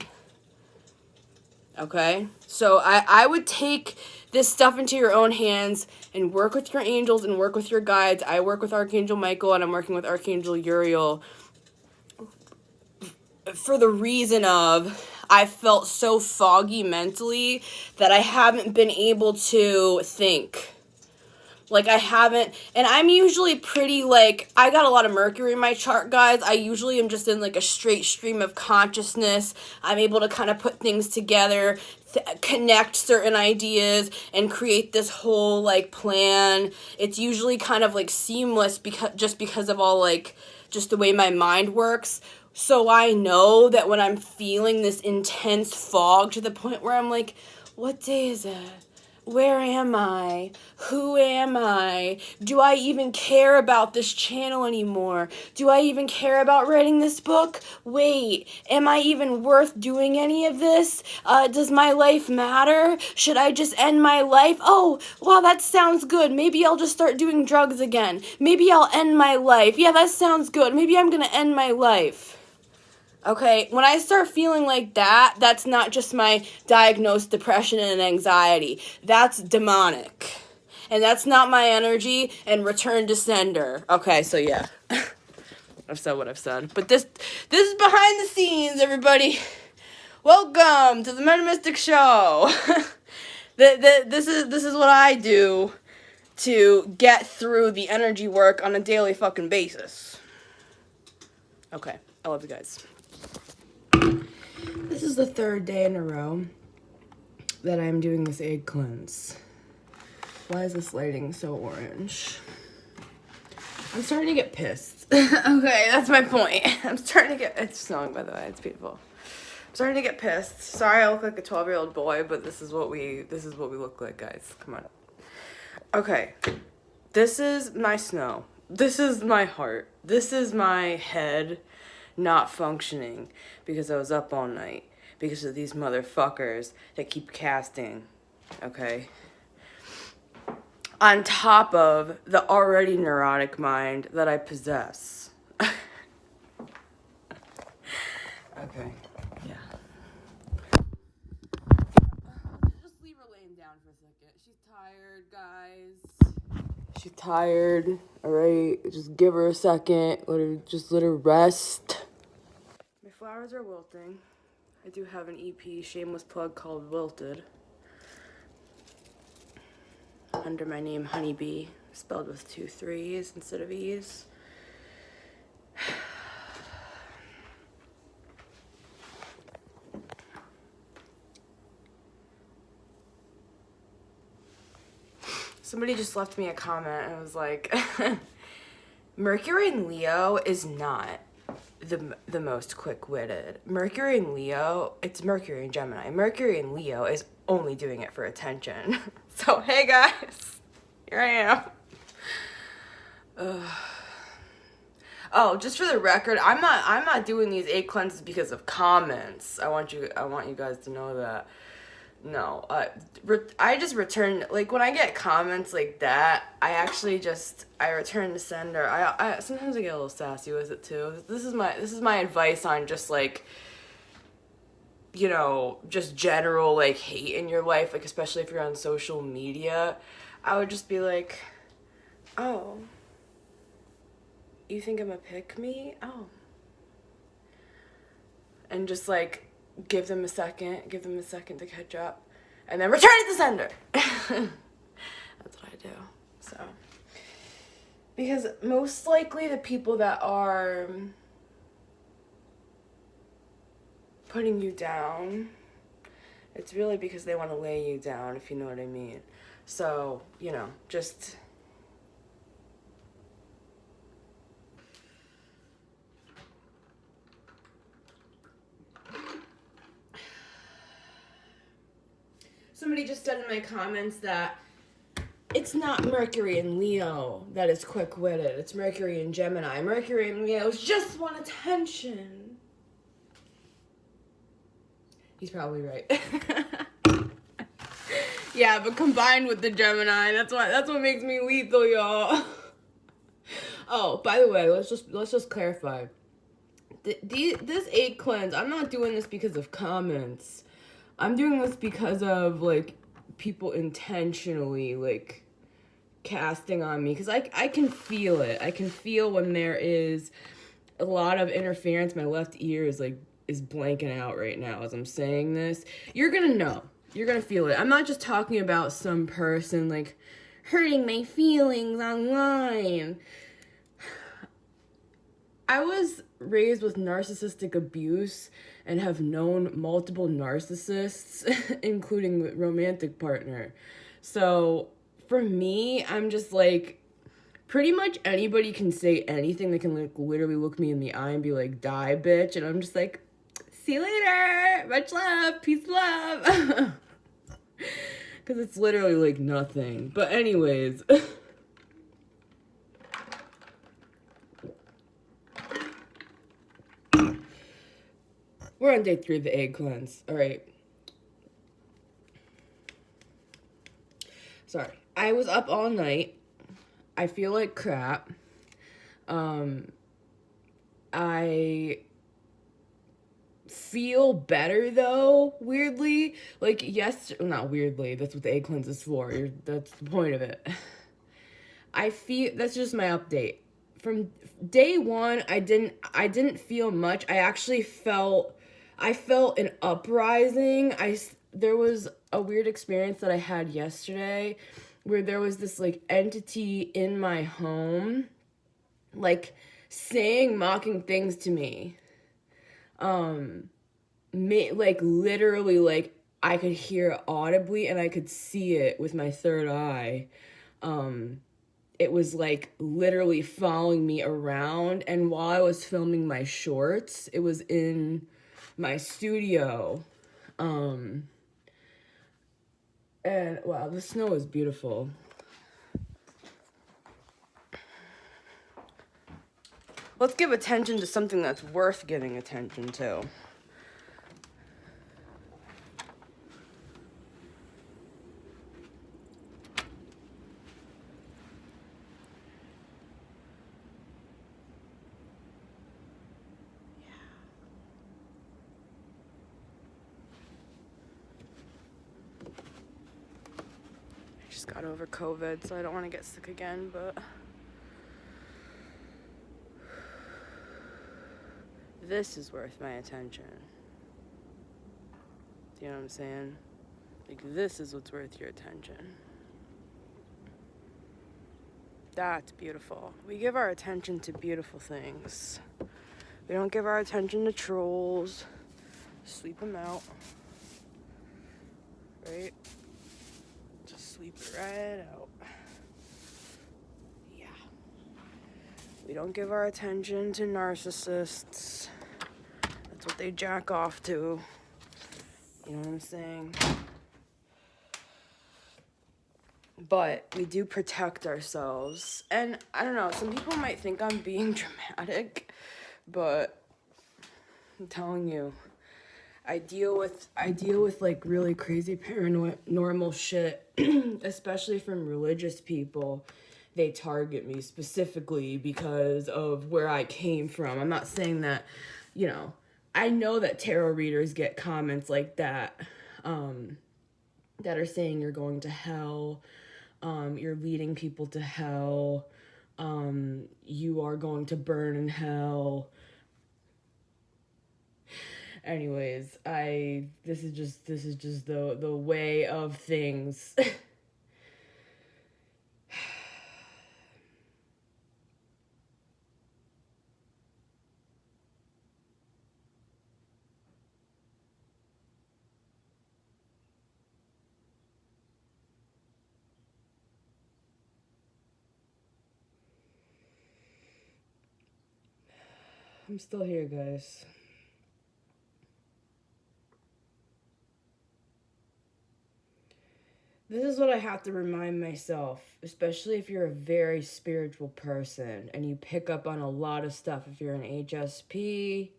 Speaker 1: Okay? So I would take this stuff into your own hands and work with your angels and work with your guides. I work with Archangel Michael, and I'm working with Archangel Uriel for the reason of I felt so foggy mentally that I haven't been able to think. Like, I haven't, and I'm usually pretty, like, I got a lot of Mercury in my chart, guys. I usually am just in, like, a straight stream of consciousness. I'm able to kind of put things together, connect certain ideas, and create this whole, like, plan. It's usually kind of, like, seamless because of all, like, just the way my mind works. So I know that when I'm feeling this intense fog to the point where I'm like, what day is it? Where am I? Who am I? Do I even care about this channel anymore? Do I even care about writing this book? Wait, am I even worth doing any of this? Does my life matter? Should I just end my life? Oh, wow, that sounds good. Maybe I'll just start doing drugs again. Maybe I'll end my life. Yeah, that sounds good. Maybe I'm gonna end my life. Okay, when I start feeling like that, that's not just my diagnosed depression and anxiety. That's demonic. And that's not my energy, and return to sender. Okay, so yeah. I've said what I've said. But this is behind the scenes, everybody. Welcome to the Metamystic Show. This is what I do to get through the energy work on a daily fucking basis. Okay, I love you guys. This is the 3rd day in a row that I'm doing this egg cleanse. Why is this lighting so orange? I'm starting to get pissed. Okay, that's my point. I'm starting to get... It's snowing, by the way. It's beautiful. I'm starting to get pissed. Sorry I look like a 12-year-old boy, but this is what we look like, guys. Come on. Okay. This is my snow. This is my heart. This is my head not functioning because I was up all night because of these motherfuckers that keep casting, okay? On top of the already neurotic mind that I possess. Okay, yeah. Just leave her laying down for a second. She's tired, guys. She's tired, alright? Just give her a second. Let her rest. My flowers are wilting. I do have an EP, shameless plug, called Wilted. Under my name, Honeybee, spelled with 2 3s instead of E's. Somebody just left me a comment and it was like, Mercury in Leo is not the most quick-witted. Mercury in Leo, it's Mercury in Gemini. Mercury in Leo is only doing it for attention. So, hey guys, here I am. Oh, just for the record, I'm not doing these 8 cleanses because of comments. I want you guys to know that. No, I just return, like, when I get comments like that, I return to sender. I sometimes I get a little sassy with it too. This is my advice on just, like, you know, just general, like, hate in your life, like, especially if you're on social media. I would just be like, oh, you think I'm a pick-me? Oh. And just, like, give them a second to catch up, and then return it to sender. That's what I do. So, because most likely the people that are putting you down, it's really because they want to lay you down, if you know what I mean. So, you know, just somebody just said in my comments that it's not Mercury and Leo that is quick-witted. It's Mercury and Gemini. Mercury and Leo just want attention. He's probably right. Yeah, but combined with the Gemini, that's what makes me lethal, y'all. Oh, by the way, let's just clarify. This 8 cleanse, I'm not doing this because of comments. I'm doing this because of, like, people intentionally, like, casting on me. Because I can feel it. I can feel when there is a lot of interference. My left ear is blanking out right now as I'm saying this. You're going to know. You're going to feel it. I'm not just talking about some person, like, hurting my feelings online. I was raised with narcissistic abuse and have known multiple narcissists, including romantic partner. So for me, I'm just like, pretty much anybody can say anything. They can, like, literally look me in the eye and be like, die, bitch. And I'm just like, see you later. Much love. Peace, love. Because it's literally, like, nothing. But anyways. We're on day 3 of the egg cleanse. All right. Sorry. I was up all night. I feel like crap. I feel better, though, weirdly. Like, not weirdly. That's what the egg cleanse is for. That's the point of it. That's just my update. From day 1, I didn't feel much. I felt an uprising. There was a weird experience that I had yesterday where there was this, like, entity in my home, like, saying mocking things to me. Like, literally, like, I could hear it audibly and I could see it with my third eye. It was, like, literally following me around, and while I was filming my shorts, it was in my studio. And wow, the snow is beautiful. Let's give attention to something that's worth giving attention to. Got over COVID, so I don't want to get sick again, but this is worth my attention. Do you know what I'm saying? Like, this is what's worth your attention. That's beautiful. We give our attention to beautiful things. We don't give our attention to trolls. Sleep them out. Right? Sweep it right out. Yeah. We don't give our attention to narcissists. That's what they jack off to. You know what I'm saying? But we do protect ourselves. And I don't know, some people might think I'm being dramatic, but I'm telling you, I deal with like really crazy paranormal shit, especially from religious people. They target me specifically because of where I came from. I'm not saying that, you know, I know that tarot readers get comments like that, that are saying you're going to hell, you're leading people to hell, you are going to burn in hell. Anyways, this is just the way of things. I'm still here, guys. This is what I have to remind myself, especially if you're a very spiritual person and you pick up on a lot of stuff. If you're an HSP,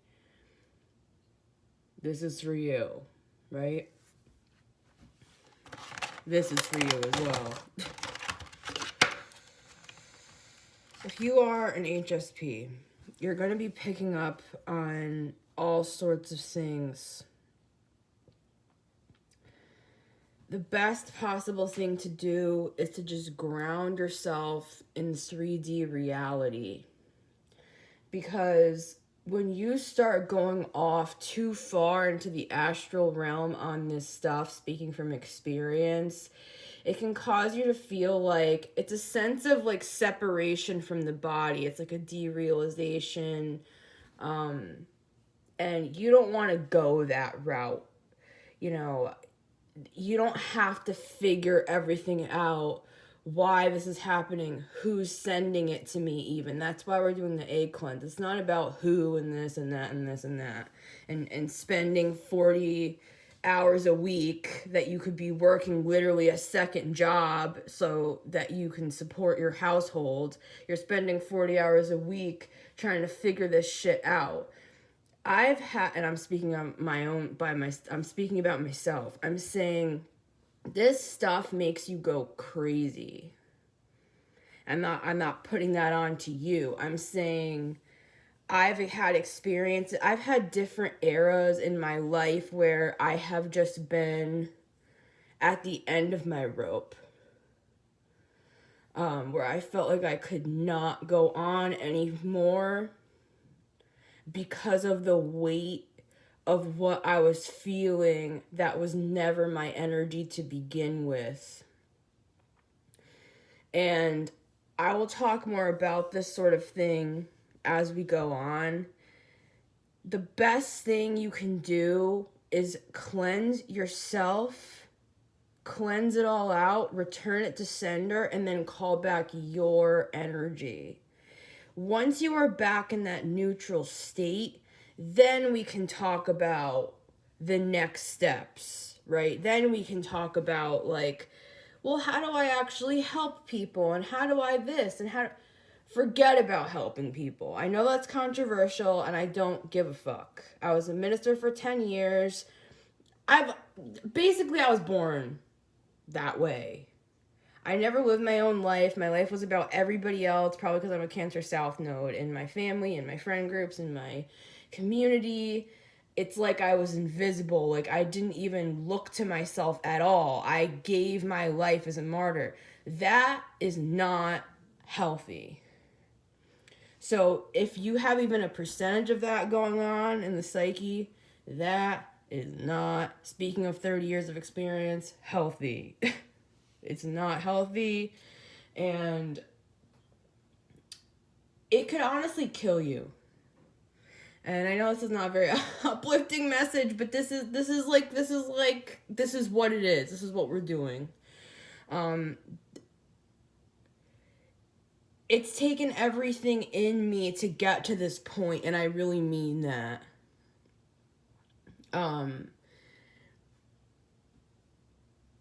Speaker 1: this is for you, right? This is for you as well. If you are an HSP, you're going to be picking up on all sorts of things. The best possible thing to do is to just ground yourself in 3D reality. Because when you start going off too far into the astral realm on this stuff, speaking from experience, it can cause you to feel like it's a sense of like separation from the body. It's like a derealization. And you don't want to go that route. You know, you don't have to figure everything out, why this is happening, who's sending it to me even. That's why we're doing the egg cleanse. It's not about who and this and that and this and that. And spending 40 hours a week that you could be working literally a second job so that you can support your household. You're spending 40 hours a week trying to figure this shit out. I've had, and I'm speaking on my own, I'm speaking about myself. I'm saying this stuff makes you go crazy. I'm not putting that on to you. I'm saying I've had experience. I've had different eras in my life where I have just been at the end of my rope. Where I felt like I could not go on anymore because of the weight of what I was feeling that was never my energy to begin with. And I will talk more about this sort of thing as we go on. The best thing you can do is cleanse yourself, cleanse it all out, return it to sender, and then call back your energy. Once you are back in that neutral state, then we can talk about the next steps, right? Then we can talk about like, well, how do I actually help people? And how do I this? And how... Forget about helping people. I know that's controversial and I don't give a fuck. I was a minister for 10 years. I was born that way. I never lived my own life. My life was about everybody else, probably because I'm a Cancer South node in my family, in my friend groups, in my community. It's like I was invisible. Like I didn't even look to myself at all. I gave my life as a martyr. That is not healthy. So if you have even a percentage of that going on in the psyche, that is not, speaking of 30 years of experience, healthy. It's not healthy, and it could honestly kill you. And I know this is not a very uplifting message, but this is what it is. This is what we're doing. It's taken everything in me to get to this point, and I really mean that.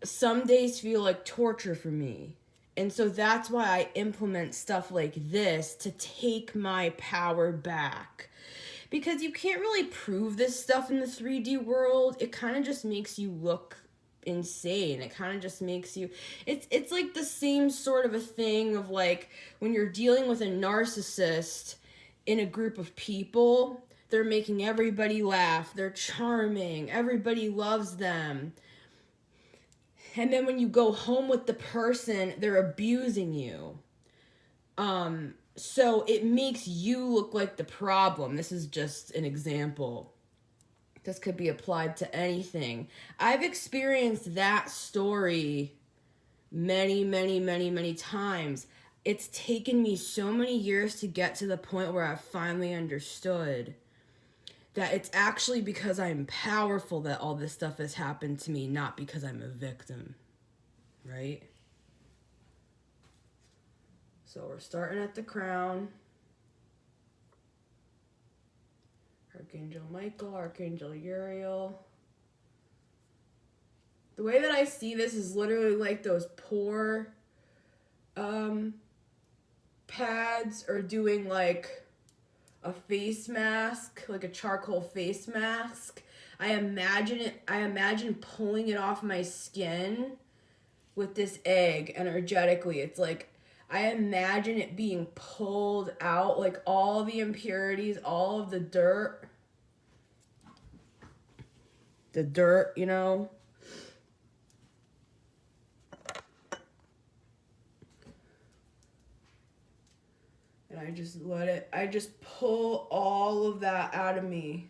Speaker 1: Some days feel like torture for me. And so that's why I implement stuff like this to take my power back. because you can't really prove this stuff in the 3D world. It kind of just makes you look insane. It kind of just makes you, it's like the same sort of a thing of like when you're dealing with a narcissist in a group of people, they're making everybody laugh, they're charming, everybody loves them, and then when you go home with the person, they're abusing you. So it makes you look like the problem. This is just an example. This could be applied to anything. I've experienced that story many times. It's taken me so many years to get to the point where I've finally understood that it's actually because I'm powerful that all this stuff has happened to me, not because I'm a victim, right? So we're starting at the crown. Archangel Michael, Archangel Uriel. The way that I see this is literally like those pore pads, or doing like a face mask, like a charcoal face mask. I imagine pulling it off my skin with this egg energetically. It's like, I imagine it being pulled out, like all the impurities, all of the dirt, you know? And I just pull all of that out of me.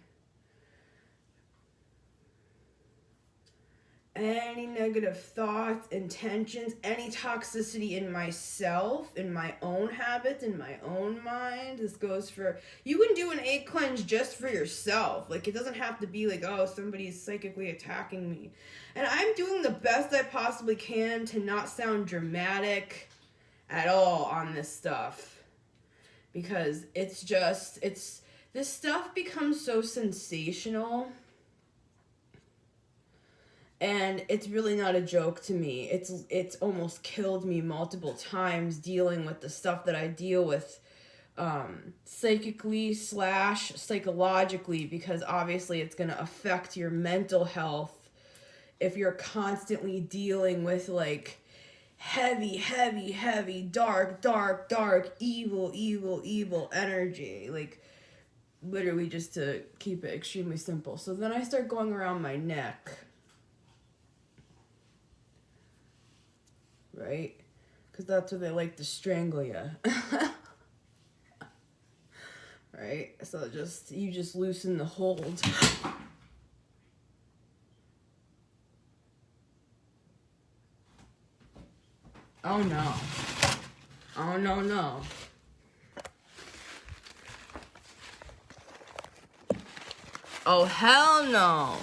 Speaker 1: Any negative thoughts, intentions, any toxicity in myself, in my own habits, in my own mind. This goes for, you can do an egg cleanse just for yourself. Like, it doesn't have to be like, oh, somebody's psychically attacking me. And I'm doing the best I possibly can to not sound dramatic at all on this stuff. Because this stuff becomes so sensational. And it's really not a joke to me. It's almost killed me multiple times dealing with the stuff that I deal with psychically / psychologically, because obviously it's going to affect your mental health if you're constantly dealing with like heavy, dark, evil energy. Like, literally, just to keep it extremely simple. So then I start going around my neck. Right? Because that's where they like to strangle you. Right? So you just loosen the hold. Oh no. Oh no. Oh hell no.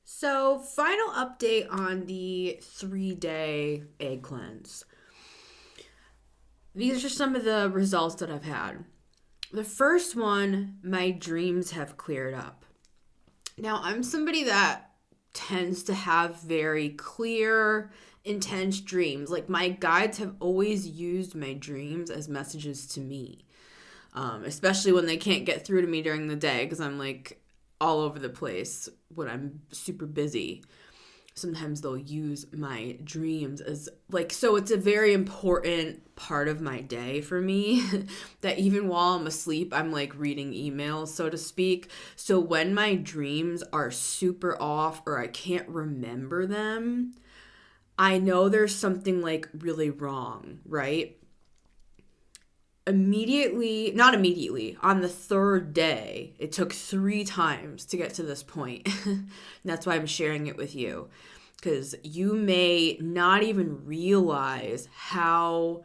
Speaker 1: So, final update on the 3-day egg cleanse. These are some of the results that I've had. The first one, my dreams have cleared up. Now, I'm somebody that tends to have very clear, intense dreams. Like, my guides have always used my dreams as messages to me, especially when they can't get through to me during the day, because I'm like all over the place when I'm super busy. Sometimes they'll use my dreams as like, so it's a very important part of my day for me that even while I'm asleep, I'm like reading emails, so to speak. So when my dreams are super off or I can't remember them, I know there's something like really wrong, right? Not immediately, on the 3rd day, it took 3 times to get to this point. That's why I'm sharing it with you, because you may not even realize how,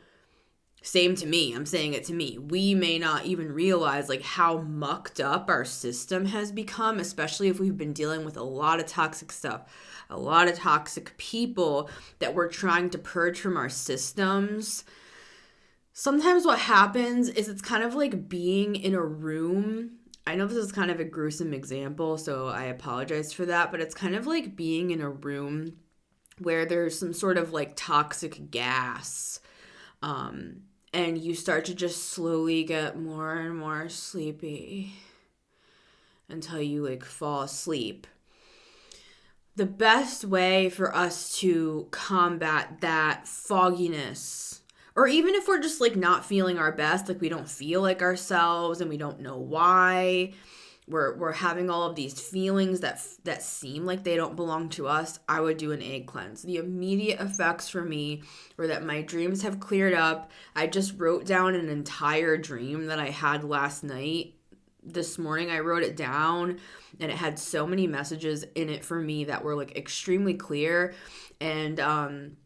Speaker 1: same to me, I'm saying it to me, we may not even realize like how mucked up our system has become, especially if we've been dealing with a lot of toxic stuff, a lot of toxic people that we're trying to purge from our systems. Sometimes what happens is it's kind of like being in a room. I know this is kind of a gruesome example, so I apologize for that, but it's kind of like being in a room where there's some sort of like toxic gas. And you start to just slowly get more and more sleepy until you like fall asleep. The best way for us to combat that fogginess, or even if we're just like not feeling our best, like we don't feel like ourselves and we don't know why, we're having all of these feelings that seem like they don't belong to us, I would do an egg cleanse. The immediate effects for me were that my dreams have cleared up. I just wrote down an entire dream that I had last night. This morning I wrote it down, and it had so many messages in it for me that were like extremely clear. And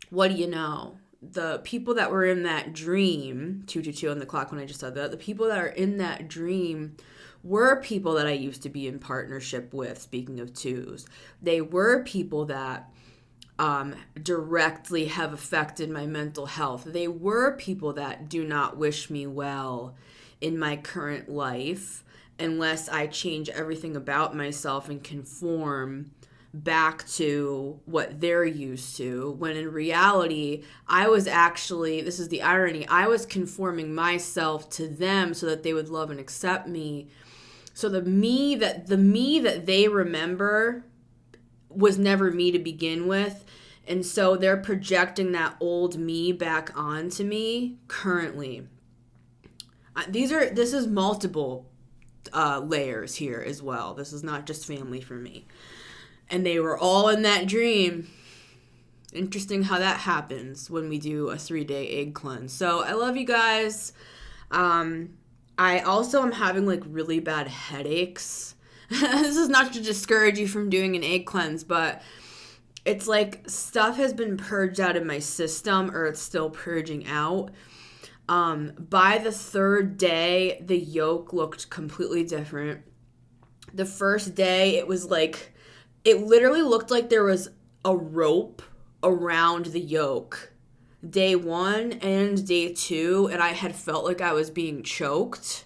Speaker 1: what do you know? The people that were in that dream, 222 on the clock when I just said that, the people that are in that dream were people that I used to be in partnership with, speaking of twos. They were people that directly have affected my mental health. They were people that do not wish me well in my current life unless I change everything about myself and conform back to what they're used to, when in reality, I was actually, this is the irony, I was conforming myself to them so that they would love and accept me. So the me that they remember was never me to begin with. And so they're projecting that old me back onto me currently. This is multiple layers here as well. This is not just family for me. And they were all in that dream. Interesting how that happens when we do a 3-day egg cleanse. So I love you guys. I also am having like really bad headaches. This is not to discourage you from doing an egg cleanse, but it's like stuff has been purged out of my system, or it's still purging out. By the 3rd day, the yolk looked completely different. The first day, it was like, it literally looked like there was a rope around the yolk. Day 1 and day 2, and I had felt like I was being choked.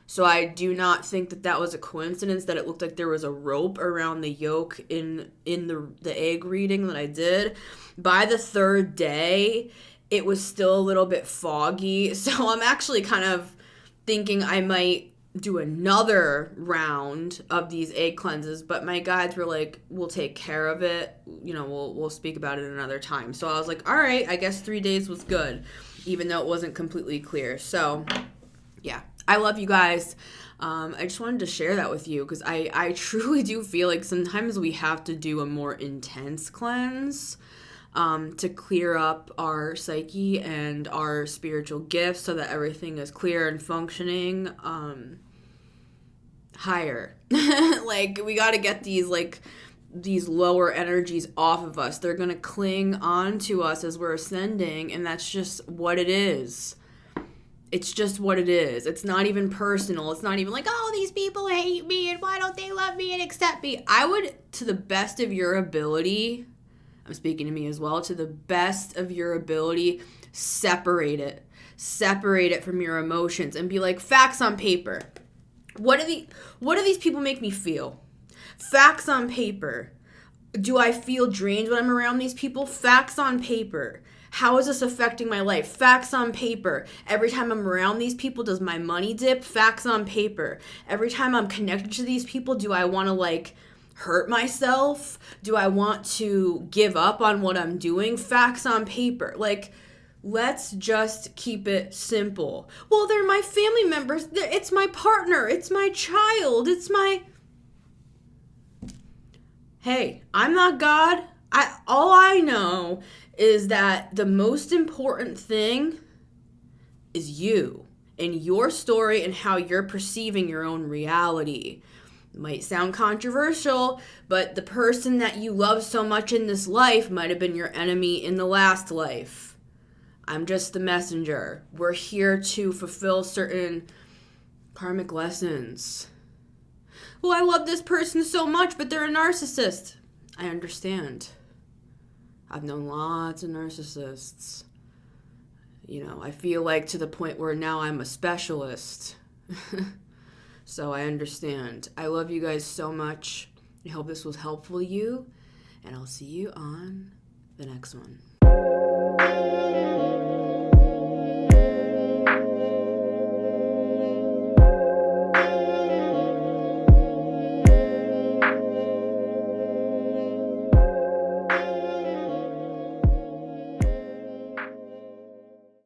Speaker 1: So I do not think that was a coincidence that it looked like there was a rope around the yolk in the egg reading that I did. By the 3rd day, it was still a little bit foggy. So I'm actually kind of thinking I might do another round of these egg cleanses, but my guides were like, we'll take care of it. You know, we'll speak about it another time. So I was like, all right, I guess 3 days was good, even though it wasn't completely clear. So yeah, I love you guys. I just wanted to share that with you because I truly do feel like sometimes we have to do a more intense cleanse to clear up our psyche and our spiritual gifts so that everything is clear and functioning higher. Like, we got to get these lower energies off of us. They're going to cling on to us as we're ascending, and that's just what it is. It's just what it is. It's not even personal. It's not even like, oh, these people hate me and why don't they love me and accept me? I would, to the best of your ability, I'm speaking to me as well, to the best of your ability, separate it. Separate it from your emotions and be like, facts on paper. What do these people make me feel? Facts on paper. Do I feel drained when I'm around these people? Facts on paper. How is this affecting my life? Facts on paper. Every time I'm around these people, does my money dip? Facts on paper. Every time I'm connected to these people, do I want to hurt myself? Do I want to give up on what I'm doing? Facts on paper. Let's just keep it simple. Well, they're my family members. It's my partner. It's my child. It's my... Hey, I'm not God. All I know is that the most important thing is you and your story and how you're perceiving your own reality. It might sound controversial, but the person that you love so much in this life might have been your enemy in the last life. I'm just the messenger. We're here to fulfill certain karmic lessons. Well, I love this person so much, but they're a narcissist. I understand. I've known lots of narcissists. I feel like to the point where now I'm a specialist. So I understand. I love you guys so much. I hope this was helpful to you. And I'll see you on the next one.